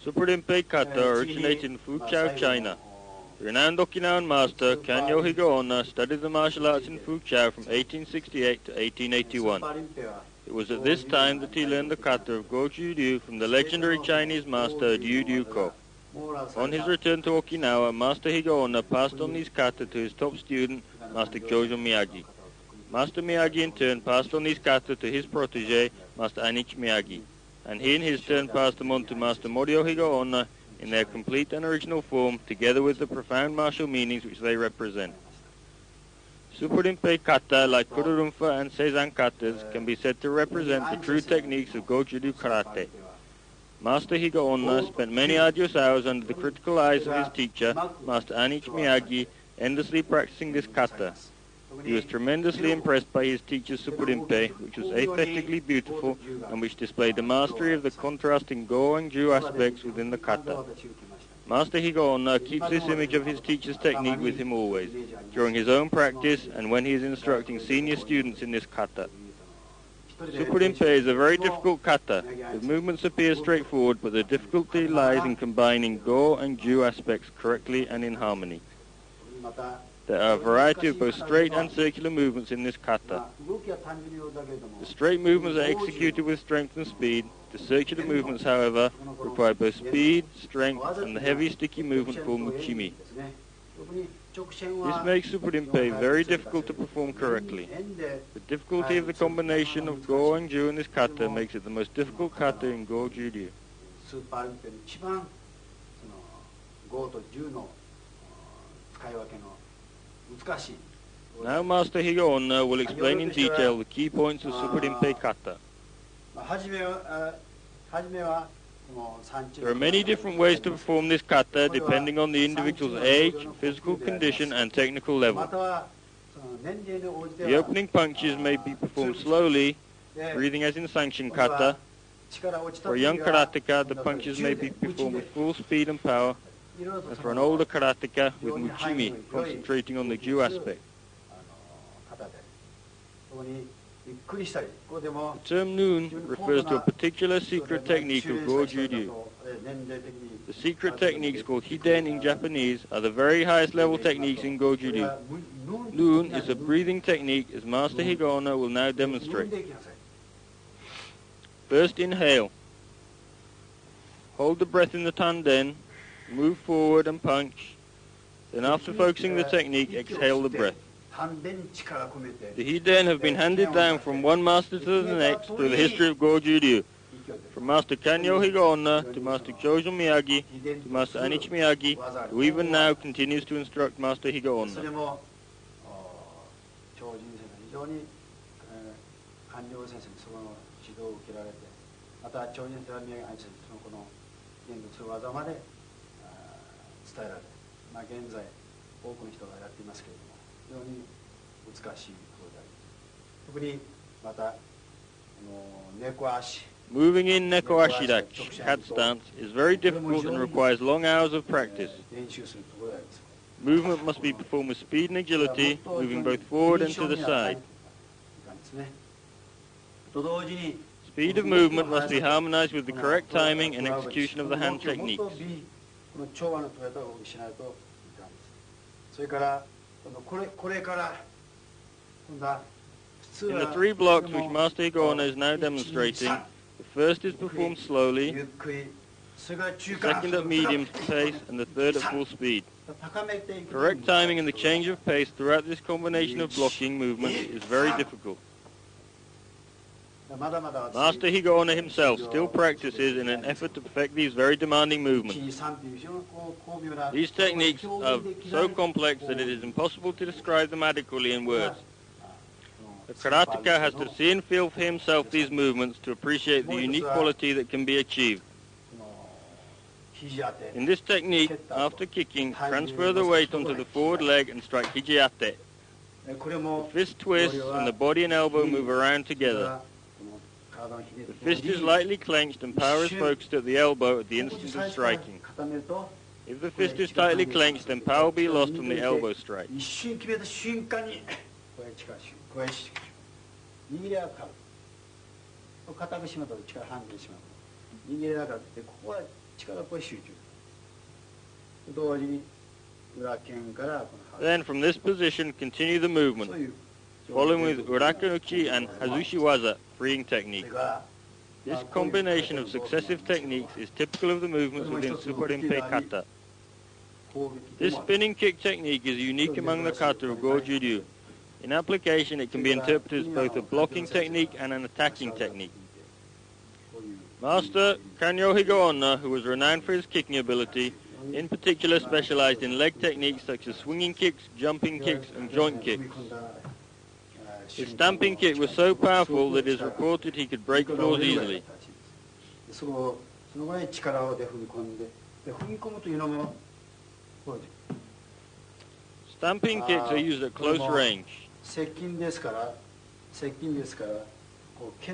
Suparinpei Kata originated in Fuzhou, China. The renowned Okinawan master Kanyo Higaonna studied the martial arts in Fuzhou from 1868 to 1881. It was at this time that he learned the kata of Goju-ryu from the legendary Chinese master Liu Ryuko. On his return to Okinawa, Master Higaonna passed on these kata to his top student, Master Kyojo Miyagi. Master Miyagi in turn passed on these kata to his protege, Master Anichi Miyagi, and he in his turn passed them on to Master Morio Higaonna in their complete and original form, together with the profound martial meanings which they represent. Suparinpei Kata, like Kururunfa and Seizan katas, can be said to represent the true techniques of Goju-ryu karate. Master Higaonna spent many arduous hours under the critical eyes of his teacher, Master Anichi Miyagi, endlessly practicing this kata. He was tremendously impressed by his teacher's Suparinpei, which was aesthetically beautiful and which displayed the mastery of the contrasting Go and Ju aspects within the kata. Master Higaonna keeps this image of his teacher's technique with him always, during his own practice and when he is instructing senior students in this kata. Suparinpei is a very difficult kata. The movements appear straightforward, but the difficulty lies in combining Go and Ju aspects correctly and in harmony. There are a variety of both straight and circular movements in this kata. The straight movements are executed with strength and speed. The circular movements, however, require both speed, strength, and the heavy sticky movement called muchimi. This makes Suparinpei very difficult to perform correctly. The difficulty of the combination of Go and Ju in this kata makes it the most difficult kata in Goju-ryu. Now Master Higaonna will explain in detail the key points of Suparinpei Kata. There are many different ways to perform this kata depending on the individual's age, physical condition and technical level. The opening punches may be performed slowly, breathing as in Sanction Kata. For a young karateka, the punches may be performed with full speed and power, and for an older karateka, with muchimi, concentrating on the Ju aspect. The term noon refers to a particular secret technique of Goju-ryu. The secret techniques, called hiden in Japanese, are the very highest level techniques in Goju-ryu. Noon is a breathing technique, as Master Higaonna will now demonstrate. First, inhale. Hold the breath in the tanden, move forward and punch. Then after focusing the technique, exhale the breath. The hiden have been handed down from one master to the next through the history of Goju-ryu, from Master Kanyo Higaonna to Master Kyojo Miyagi to Master Anichi Miyagi, who even now continues to instruct Master Higaonna. Moving in neko ashidachi, cat stance, is very difficult and requires long hours of practice. Movement must be performed with speed and agility, moving both forward and to the side. Speed of movement must be harmonized with the correct timing and execution of the hand techniques. In the three blocks which Master Higaonna is now demonstrating, the first is performed slowly, the second at medium pace, and the third at full speed. Correct timing and the change of pace throughout this combination of blocking movements is very difficult. Master Higaonna himself still practices in an effort to perfect these very demanding movements. These techniques are so complex that it is impossible to describe them adequately in words. The karateka has to see and feel for himself these movements to appreciate the unique quality that can be achieved. In this technique, after kicking, transfer the weight onto the forward leg and strike hijiate. The fist twists and the body and elbow move around together. The fist is lightly clenched and power is focused at the elbow at the instant of striking. If the fist is tightly clenched, then power will be lost from the elbow strike. Then from this position, continue the movement, following with Urakenuchi and Hazushi Waza, freeing technique. This combination of successive techniques is typical of the movements within Suparinpei Kata. This spinning kick technique is unique among the kata of Goju-ryu. In application, it can be interpreted as both a blocking technique and an attacking technique. Master Kanyo Higaonna, who was renowned for his kicking ability, in particular specialized in leg techniques such as swinging kicks, jumping kicks, and joint kicks. His stamping kick was so powerful that it is reported he could break floors easily. Stamping kicks are used at close range.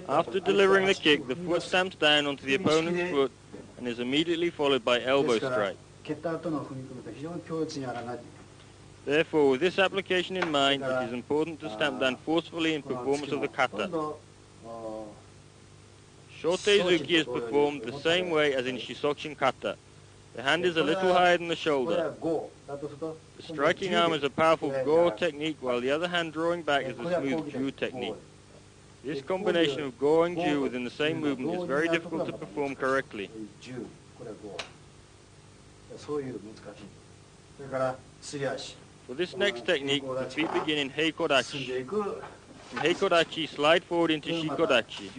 After delivering the kick, the foot stamps down onto the opponent's foot and is immediately followed by elbow strike. Therefore, with this application in mind, it is important to stamp down forcefully in performance of the kata. Shoteizuki is performed the same way as in Shisokshin kata. The hand is a little higher than the shoulder. The striking arm is a powerful go technique, while the other hand drawing back is a smooth ju technique. This combination of go and ju within the same movement is very difficult to perform correctly. For this next technique, the feet begin in heikodachi. In heikodachi, slide forward into shikodachi.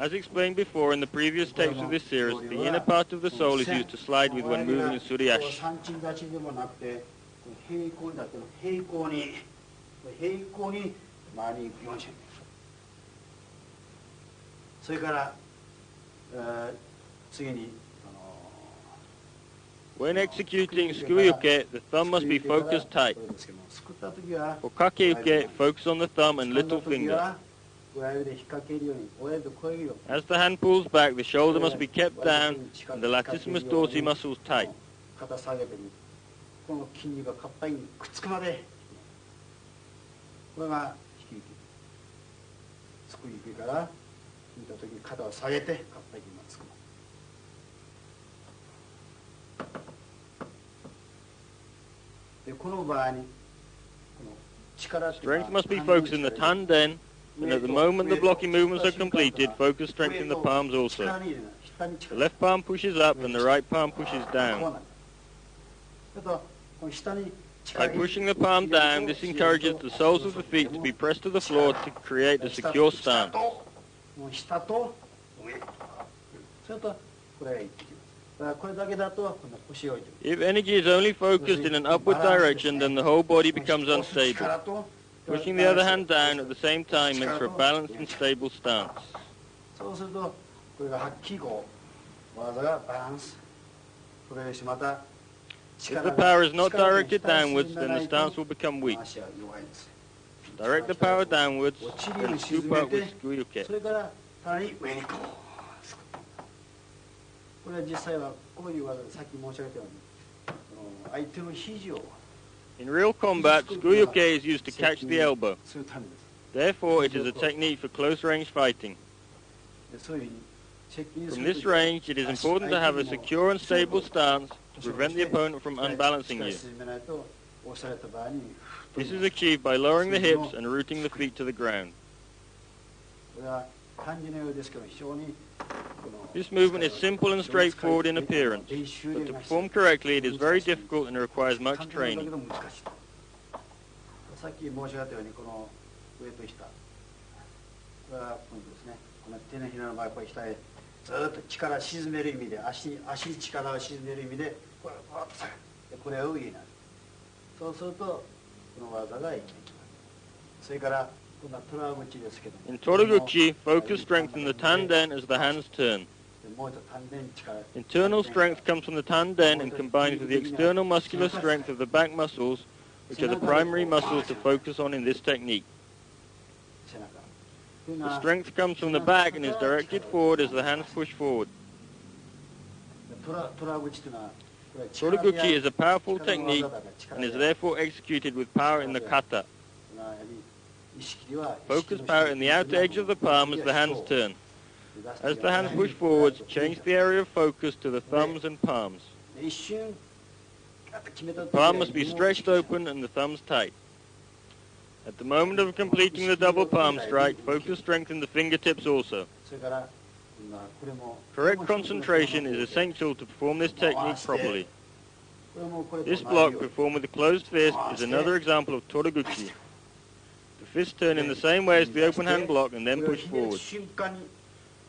As explained before in the previous tapes of this series, the inner part of the sole is used to slide with when moving in suriashi. When executing tsukuyuke, the thumb must be focused tight. For kakeuke, focus on the thumb and little finger. As the hand pulls back, the shoulder must be kept down and the latissimus dorsi muscles tight. Strength must be focused in the tanden, and at the moment the blocking movements are completed, focus strength in the palms also. The left palm pushes up and the right palm pushes down. By pushing the palm down, this encourages the soles of the feet to be pressed to the floor to create a secure stance. If energy is only focused in an upward direction, then the whole body becomes unstable. Pushing the other hand down at the same time makes for a balanced and stable stance. If the power is not directed downwards, then the stance will become weak. Direct the power downwards, then scoop up with tsukuyuke. In real combat, tsukuyuke is used to catch the elbow. Therefore, it is a technique for close-range fighting. From this range, it is important to have a secure and stable stance to prevent the opponent from unbalancing you. This is achieved by lowering the hips and rooting the feet to the ground. This movement is simple and straightforward in appearance, but to perform correctly it is very difficult and requires much training. In Toraguchi, focus strengthens the tanden as the hands turn. Internal strength comes from the tanden and combines with the external muscular strength of the back muscles, which are the primary muscles to focus on in this technique. The strength comes from the back and is directed forward as the hands push forward. Toraguchi is a powerful technique and is therefore executed with power in the kata. Focus power in the outer edge of the palm as the hands turn. As the hands push forwards, change the area of focus to the thumbs and palms. The palm must be stretched open and the thumbs tight. At the moment of completing the double palm strike, focus strengthen the fingertips also. Correct concentration is essential to perform this technique properly. This block, performed with a closed fist, is another example of toraguchi. The fist turn in the same way as the open hand block and then push forward.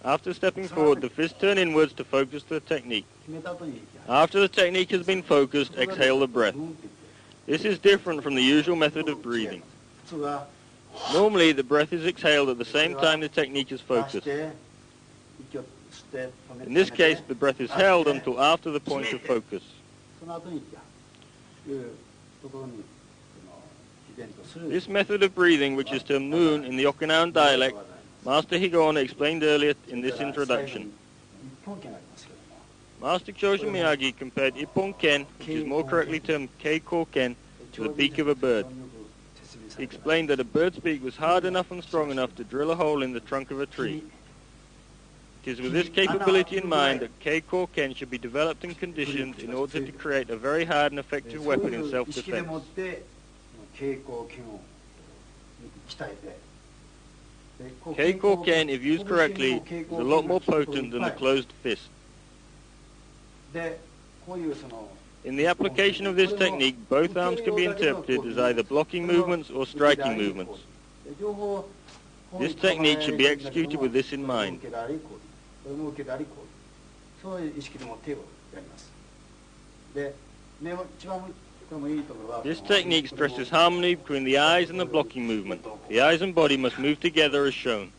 After stepping forward, the fist turn inwards to focus the technique. After the technique has been focused, exhale the breath. This is different from the usual method of breathing. Normally, the breath is exhaled at the same time the technique is focused. In this case, the breath is held until after the point of focus. This method of breathing, which is termed moon in the Okinawan dialect, Master Higaonna explained earlier in this introduction. Master Kyosho Miyagi compared Ippon Ken, which is more correctly termed Keiko Ken, to the beak of a bird. He explained that a bird's beak was hard enough and strong enough to drill a hole in the trunk of a tree. It is with this capability in mind that Keiko Ken should be developed and conditioned in order to create a very hard and effective weapon in self-defense. Keiko Ken, if used correctly, is a lot more potent than the closed fist. In the application of this technique, both arms can be interpreted as either blocking movements or striking movements. This technique should be executed with this in mind. This technique stresses harmony between the eyes and the blocking movement. The eyes and body must move together as shown.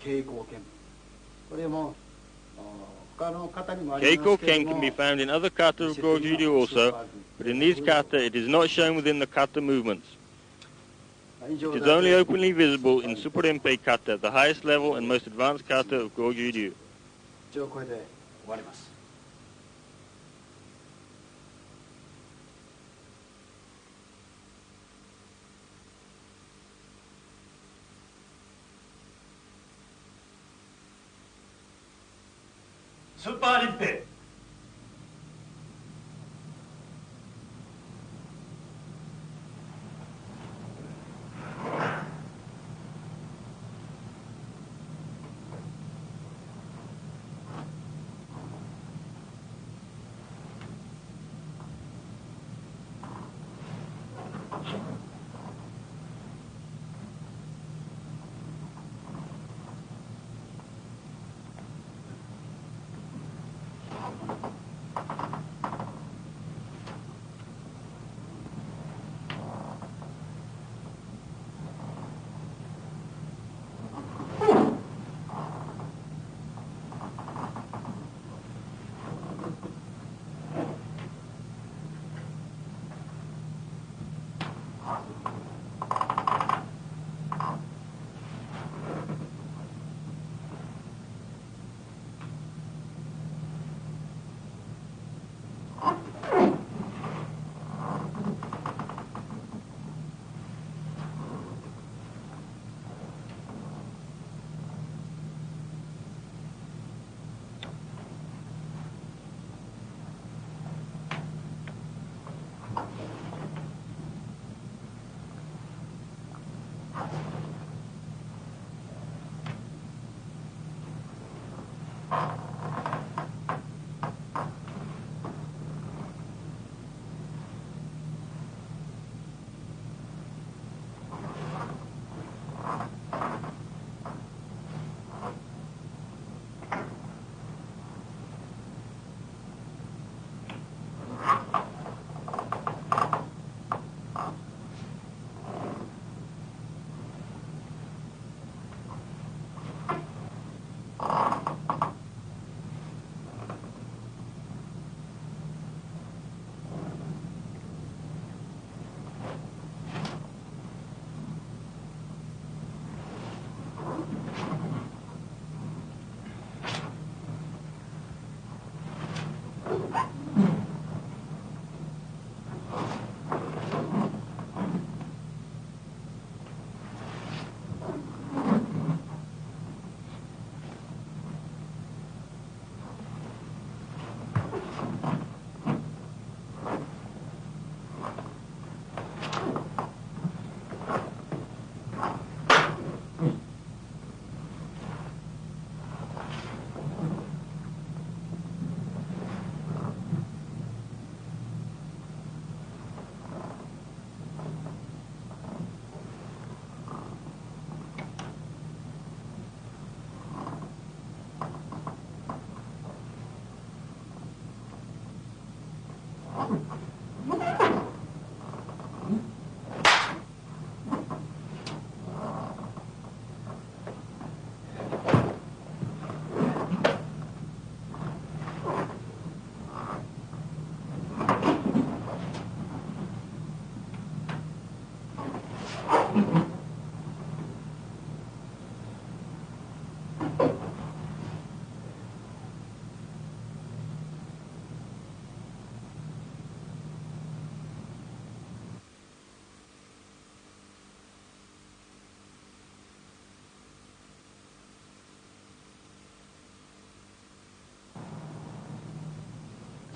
Keiko Ken can be found in other kata of Goju-ryu also, but in these kata it is not shown within the kata movements. It is only openly visible in Suparinpei Kata, the highest level and most advanced kata of Goju-ryu. Suparinpei.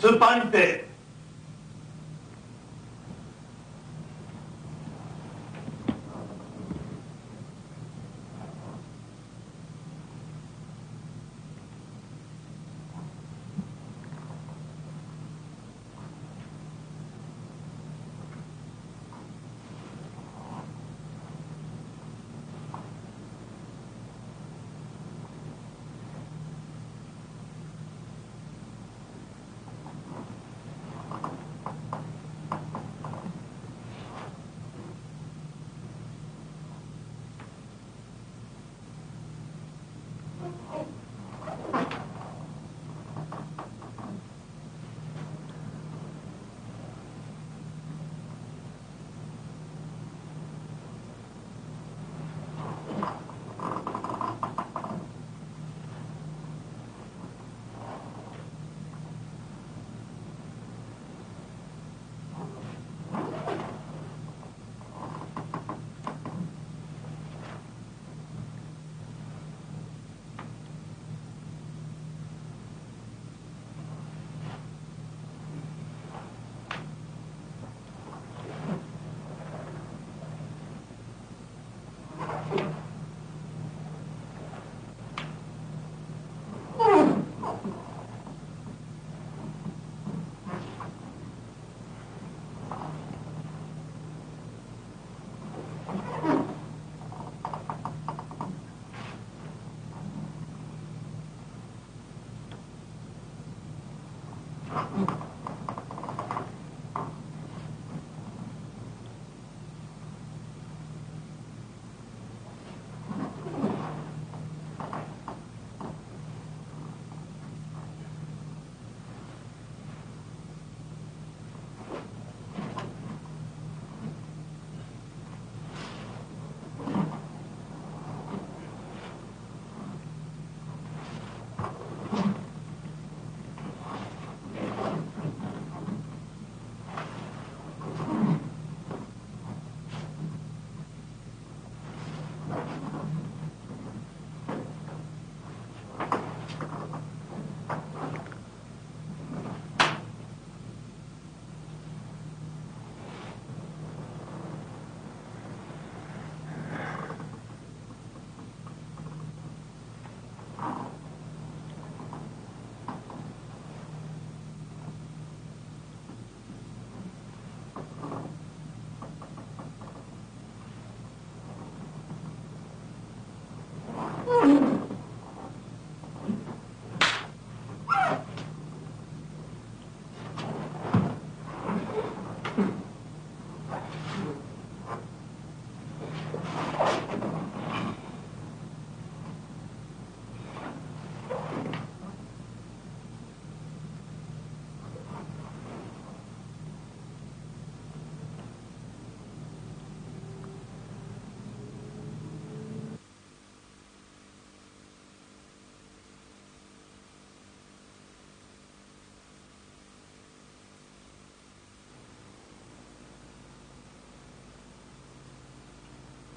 Suparinpei.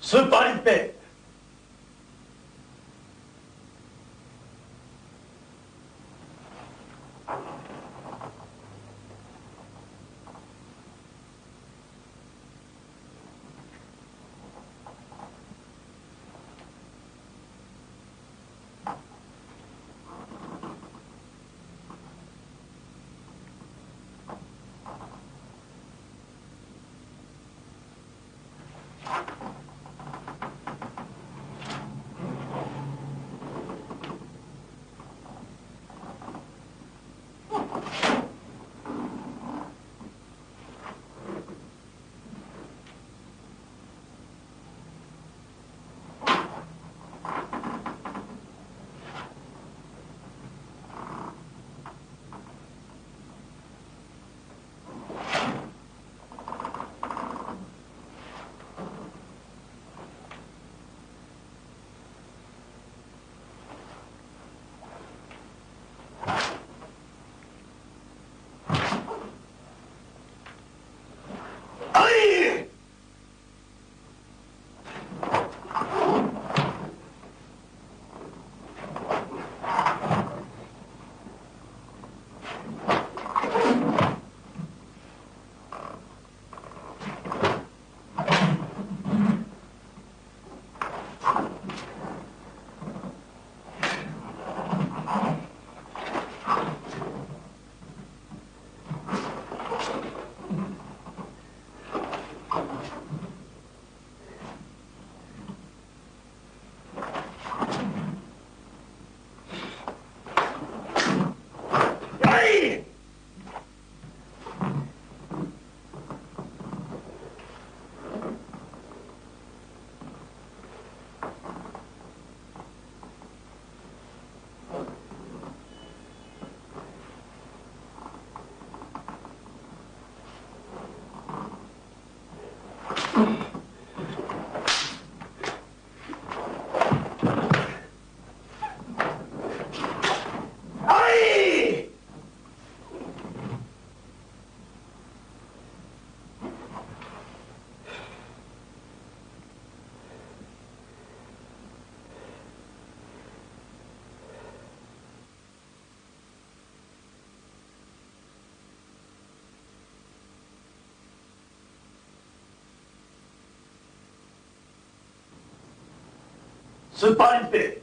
Suparinpei. Suparinpei.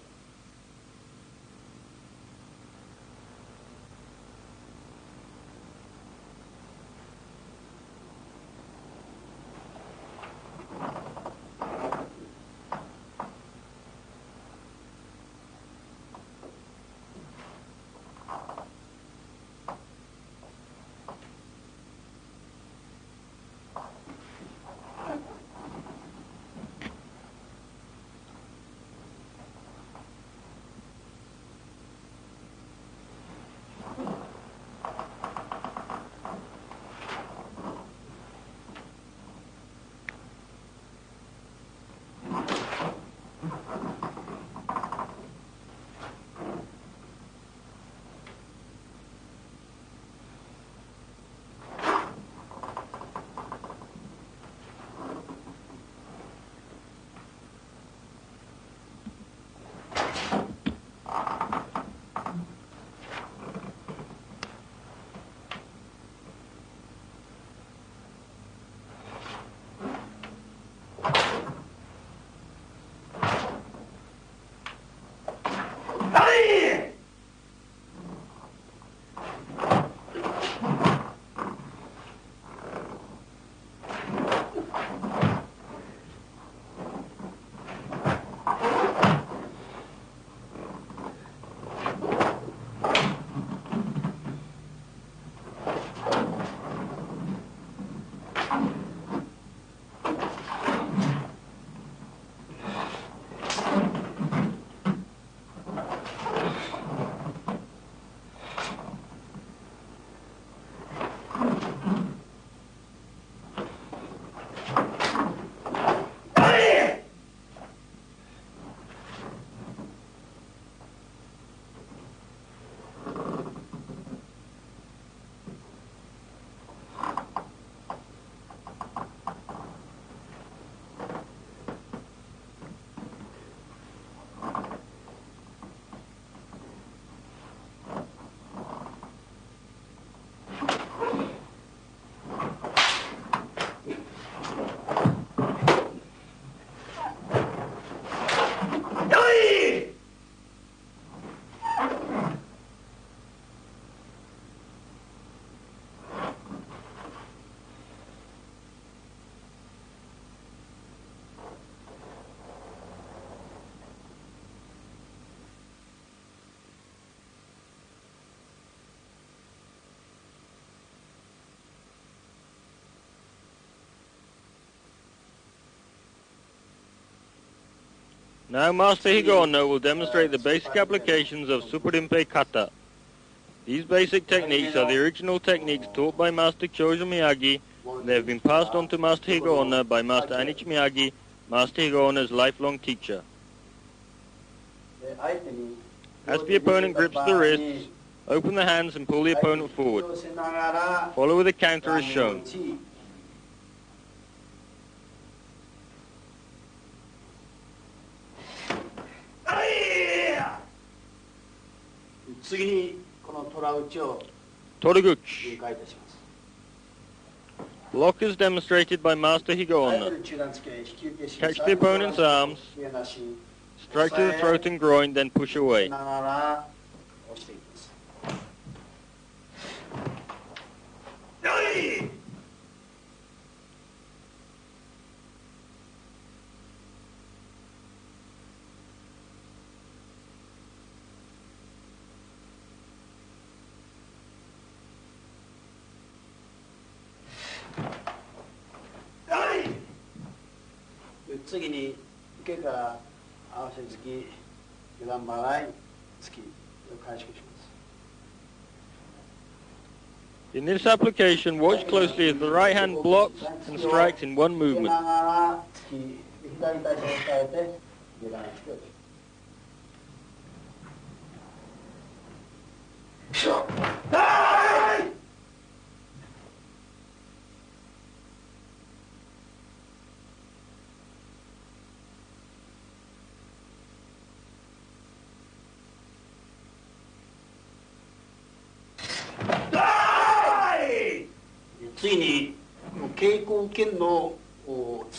Now Master Higaonna will demonstrate the basic applications of Suparinpei Kata. These basic techniques are the original techniques taught by Master Chojo Miyagi, and they have been passed on to Master Higaonna by Master Anichi Miyagi, Master Higaonna's lifelong teacher. As the opponent grips the wrists, open the hands and pull the opponent forward. Follow with a counter as shown. 次にこの虎打ちを Toraguchi. 分解いたします。 Block is demonstrated by Master Higaonna. Catch the opponent's arms, strike to the throat and groin, then push away. ながら押していきます。次に受けから合わせ突き、下段払い、突きを回収します。In this application, watch closely as the right hand blocks and strikes in one movement.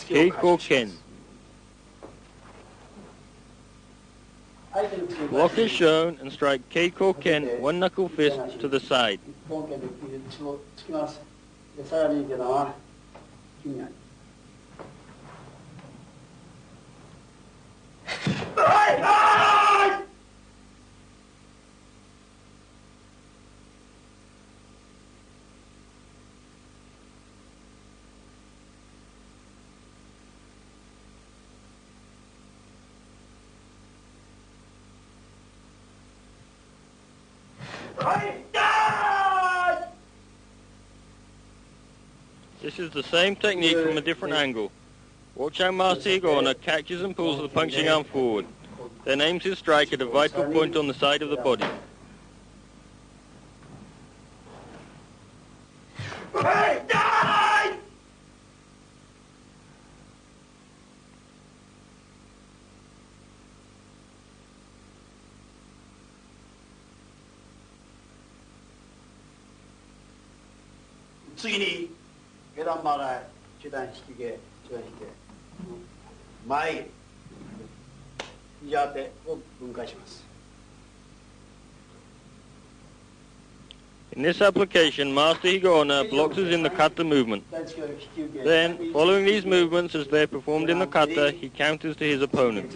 Keiko-ken. Block is shown and strike Keiko-ken, one knuckle fist to the side. This is the same technique from a different angle. Watch how Master Higaonna catches and pulls the punching arm forward, then aims his strike at a vital point on the side of the body. In this application, Master Higaonna blocks us in the kata movement. Then, following these movements as they are performed in the kata, he counters to his opponent.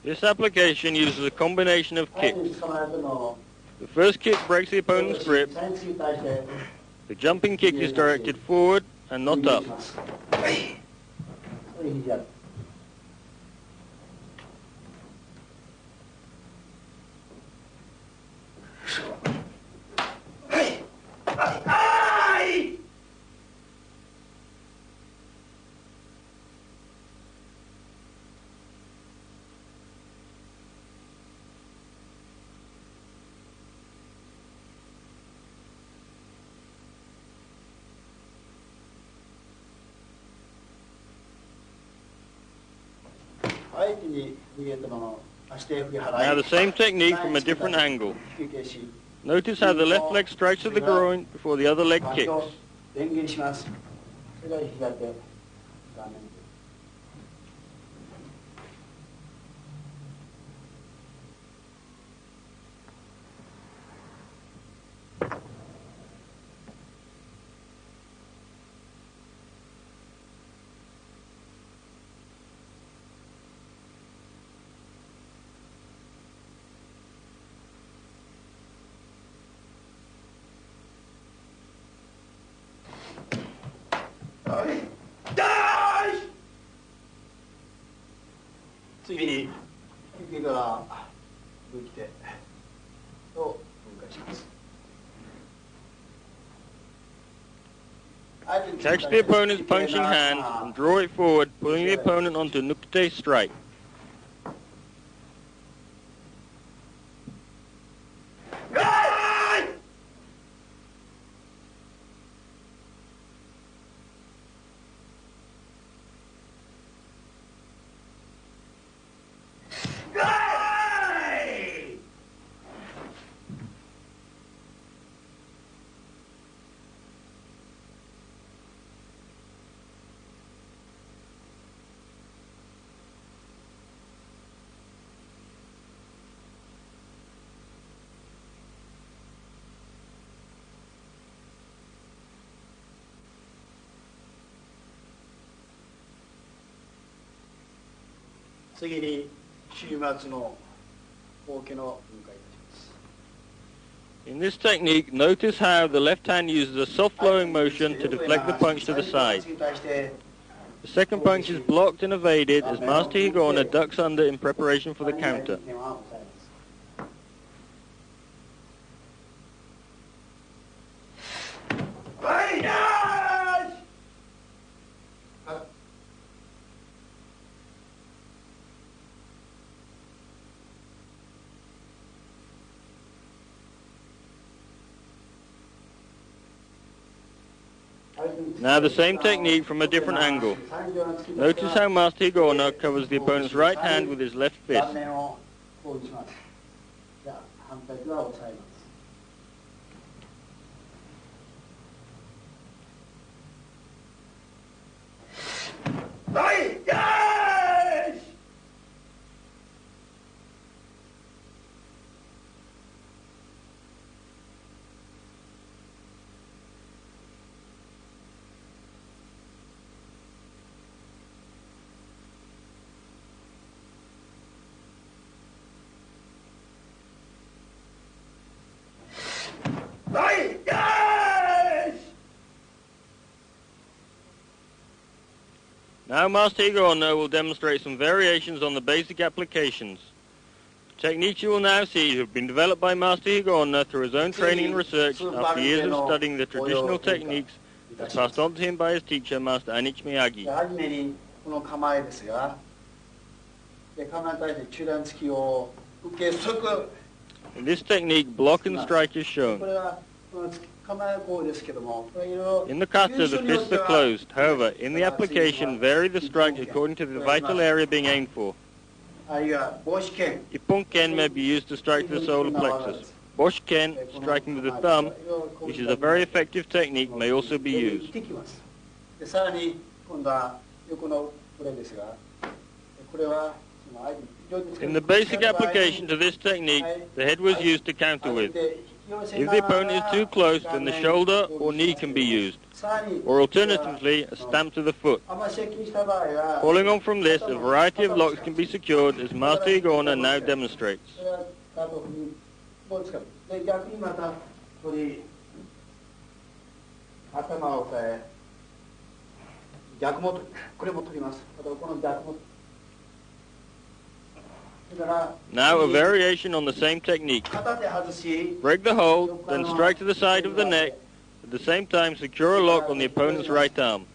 This application uses a combination of kicks. The first kick breaks the opponent's grip. The jumping kick is directed forward and not up. Now the same technique from a different angle. Notice how the left leg strikes at the groin before the other leg kicks. Catch the opponent's punching hand and draw it forward, pulling the opponent onto nukute strike. 次に週末の大きの分解いたします。 In this technique, notice how the left hand uses a soft-flowing motion to deflect the punch to the side. The second punch is blocked and evaded as Master Higaonna ducks under in preparation for the counter. Now the same technique from a different angle. Notice how Master Higaonna covers the opponent's right hand with his left fist. Now Master Higaonna will demonstrate some variations on the basic applications. Techniques you will now see have been developed by Master Higaonna through his own training and research after years of studying the traditional techniques as passed on to him by his teacher, Master Anichi Miyagi. はじめにこの構えですが、構えに対して中段突きを受け即。 In this technique, block and strike is shown. In the kata, the fists are closed. However, in the application, vary the strike according to the vital area being aimed for. Ipponken may be used to strike the solar plexus. Boshiken, striking with the thumb, which is a very effective technique, may also be used. In the basic application to this technique, the head was used to counter with. If the opponent is too close, then the shoulder or knee can be used, or alternatively, a stamp to the foot. Following on from this, a variety of locks can be secured, as Master Higaonna now demonstrates. Now a variation on the same technique. Break the hold, then strike to the side of the neck. At the same time, secure a lock on the opponent's right arm.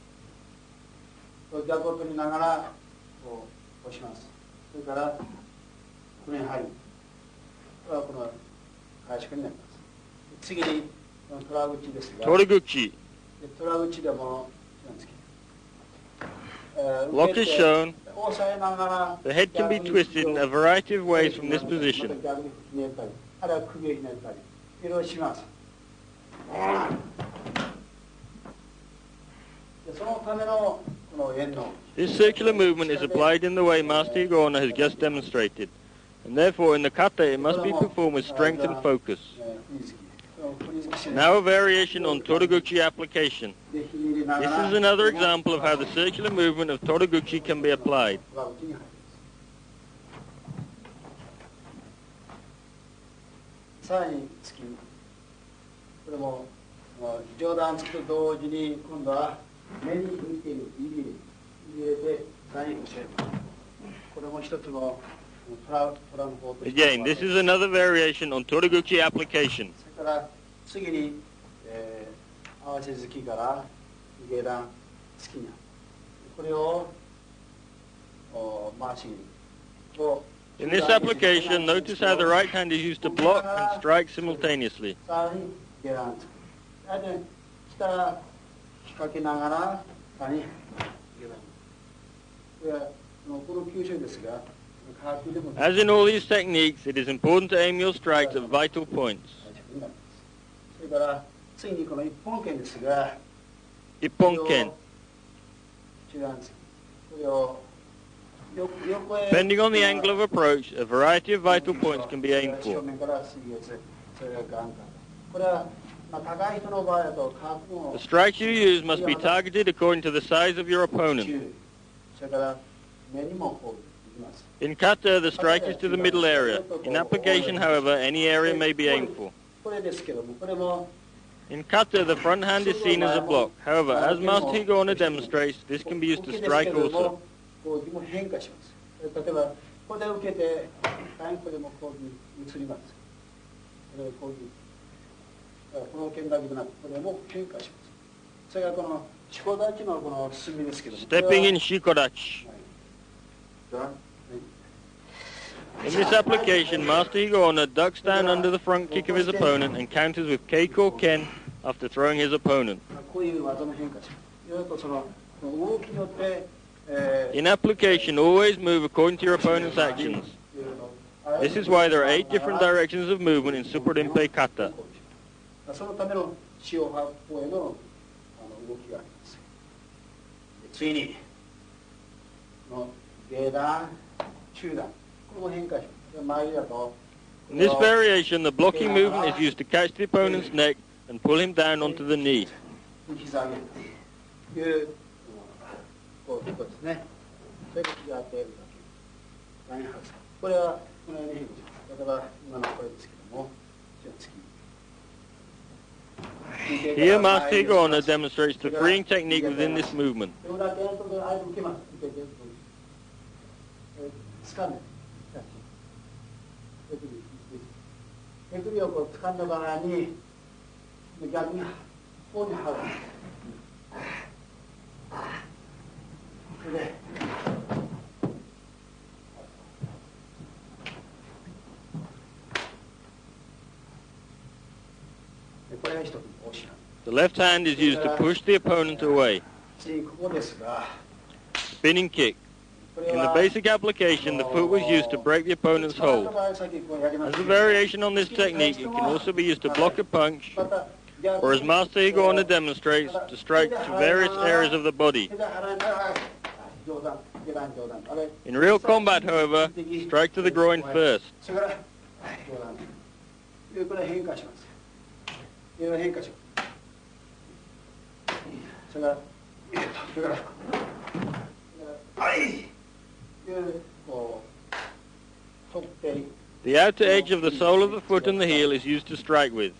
Toraguchi. Lock is shown. The head can be twisted in a variety of ways from this position. This circular movement is applied in the way Master Higaonna has just demonstrated, and therefore in the kata it must be performed with strength and focus. Now a variation on Toraguchi application. This is another example of how the circular movement of Toraguchi can be applied. Again, this is another variation on Toraguchi application. In this application, notice how the right hand is used to block and strike simultaneously. As in all these techniques, it is important to aim your strikes at vital points. Ipponken. Depending on the angle of approach, a variety of vital points can be aimed for. The strikes you use must be targeted according to the size of your opponent. In kata, the strike is to the middle area. In application, however, any area may be aimed for. これですけども、これも In kata, the front hand is seen as a block. However, as Master Higaonna demonstrates, this can be used to strike also. こう変化します。例えばここで受けて、ここでもこう移ります。これこういうこの剣だけでなく、これも変化します。それがこの四股立ちのこの進みですけども。Stepping in shikodachi. In this application, Master Higaonna ducks down under the front kick of his opponent and counters with keiko or ken after throwing his opponent. こういう技の変化します。いろいろとその動きによって、In application, always move according to your opponent's actions. This is why there are 8 different directions of movement in Suparinpei Kata. そのための四方八方への動きがあります。次に下段、中段、これも変化します。前だと In this variation, the blocking movement is used to catch the opponent's neck and pull him down onto the knee. 膝上げというこうですね。それで膝当てるだけ。これはこのように変化します。例えば今のこれですけども、次。Here, Master Higaonna demonstrates the freeing technique within this movement. 手首をこう掴んだ場合に逆にこうに張る。それでこれが一つの押しなんです。The left hand is used to push the opponent away. 次ここですが Spinning kick. In the basic application, the foot was used to break the opponent's hold. As a variation on this technique, it can also be used to block a punch, or as Master Higaonna demonstrates, to strike to various areas of the body. In real combat, however, strike to the groin first. はい。 The outer edge of the sole of the foot and the heel is used to strike with.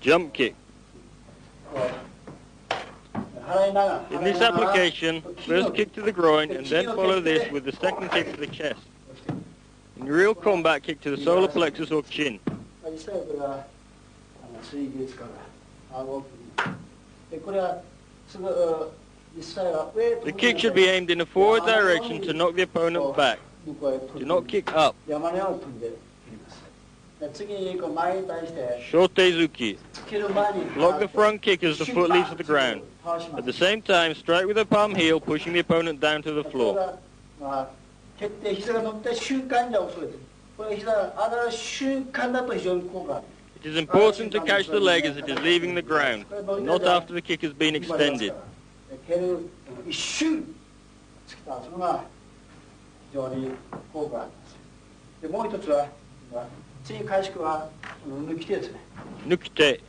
Jump kick. In this application, first kick to the groin and then follow this with the second kick to the chest. In real combat, kick to the solar plexus or chin. The kick should be aimed in a forward direction to knock the opponent back. Do not kick up. Shoteizuki. Block the front kick as the foot leaves the ground. At the same time, strike with the palm heel, pushing the opponent down to the floor. It is important to catch the leg as it is leaving the ground, not after the kick has been extended. Nukite.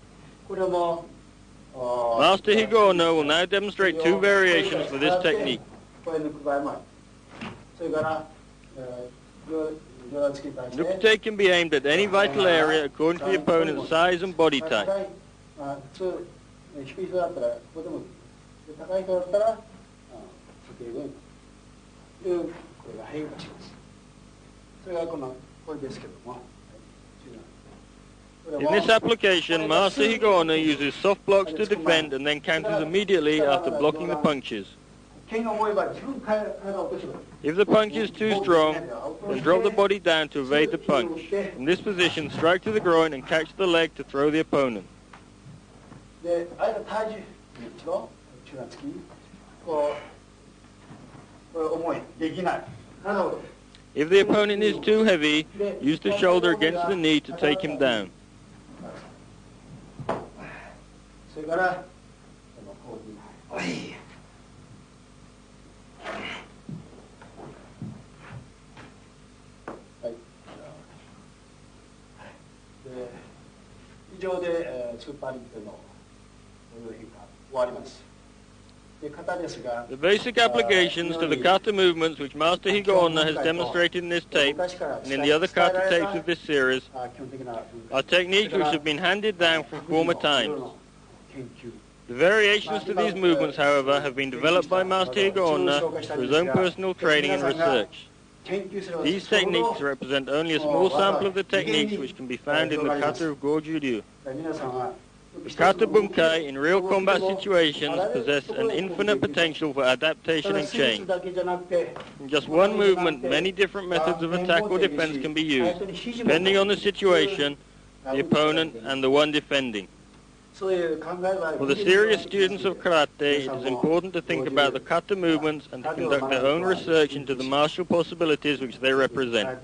Master Higaonna will now demonstrate 2 variations for this technique. Nukite can be aimed at any vital area according to the opponent's size and body type. In this application, Master Higaonna uses soft blocks to defend and then counters immediately after blocking the punches. If the punch is too strong, then drop the body down to evade the punch. From this position, strike to the groin and catch the leg to throw the opponent. If the opponent is too heavy, use the shoulder against the knee to take him down. 終わります。 The basic applications to the kata movements which Master Higaonna has demonstrated in this tape and in the other kata tapes of this series are techniques which have been handed down from former times. The variations to these movements, however, have been developed by Master Higaonna for his own personal training and research. These techniques represent only a small sample of the techniques which can be found in the kata of Goju-ryu. The kata bunkai in real combat situations possess an infinite potential for adaptation and change. In just one movement, many different methods of attack or defense can be used, depending on the situation, the opponent, and the one defending. For the serious students of karate, it is important to think about the kata movements and to conduct their own research into the martial possibilities which they represent.